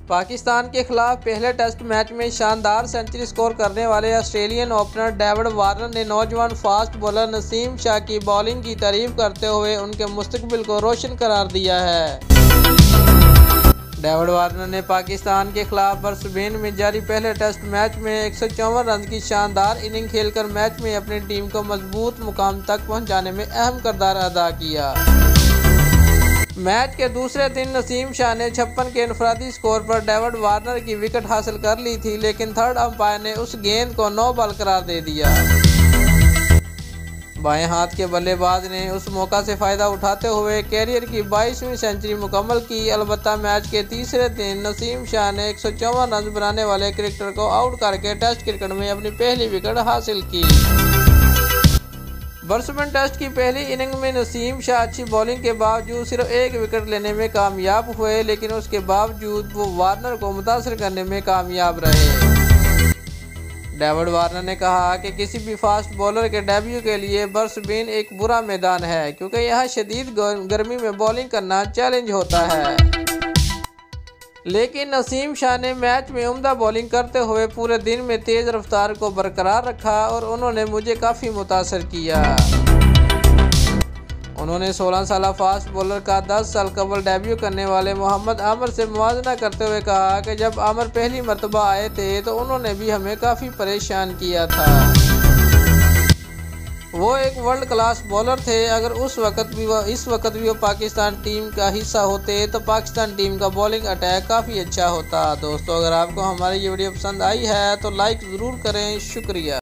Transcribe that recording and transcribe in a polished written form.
पाकिस्तान के खिलाफ पहले टेस्ट मैच में शानदार सेंचुरी स्कोर करने वाले ऑस्ट्रेलियन ओपनर डेविड वार्नर ने नौजवान फास्ट बॉलर नसीम शाह की बॉलिंग की तारीफ करते हुए उनके मुस्तकबिल को रोशन करार दिया है। डेविड वार्नर ने पाकिस्तान के खिलाफ ब्रिस्बेन में जारी पहले टेस्ट मैच में 154 रन की शानदार इनिंग खेलकर मैच में अपनी टीम को मजबूत मुकाम तक पहुंचाने में अहम किरदार अदा किया। मैच के दूसरे दिन नसीम शाह ने 56 के इनफरादी स्कोर पर डेविड वार्नर की विकेट हासिल कर ली थी, लेकिन थर्ड अंपायर ने उस गेंद को नो बॉल करार दे दिया। बाएं हाथ के बल्लेबाज ने उस मौका से फायदा उठाते हुए कैरियर की 22वीं सेंचुरी मुकम्मल की। अलबत्ता मैच के तीसरे दिन नसीम शाह ने 154 रन बनाने वाले क्रिकेटर को आउट करके टेस्ट क्रिकेट में अपनी पहली विकेट हासिल की। ब्रिस्बेन टेस्ट की पहली इनिंग में नसीम शाह अच्छी बॉलिंग के बावजूद सिर्फ एक विकेट लेने में कामयाब हुए, लेकिन उसके बावजूद वो वार्नर को मुतासर करने में कामयाब रहे। डेविड वार्नर ने कहा कि किसी भी फास्ट बॉलर के डेब्यू के लिए ब्रिस्बेन एक बुरा मैदान है, क्योंकि यहाँ शदीद गर्मी में बॉलिंग करना चैलेंज होता है। लेकिन नसीम शाह ने मैच में उम्दा बॉलिंग करते हुए पूरे दिन में तेज़ रफ्तार को बरकरार रखा और उन्होंने मुझे काफ़ी मुतासर किया। उन्होंने 16 साल फास्ट बॉलर का 10 साल कबल डेब्यू करने वाले मोहम्मद आमिर से मुवाजना करते हुए कहा कि जब आमिर पहली मरतबा आए थे तो उन्होंने भी हमें काफ़ी परेशान किया था। वो एक वर्ल्ड क्लास बॉलर थे। अगर इस वक्त भी वो पाकिस्तान टीम का हिस्सा होते तो पाकिस्तान टीम का बॉलिंग अटैक काफ़ी अच्छा होता। दोस्तों, अगर आपको हमारी ये वीडियो पसंद आई है तो लाइक ज़रूर करें। शुक्रिया।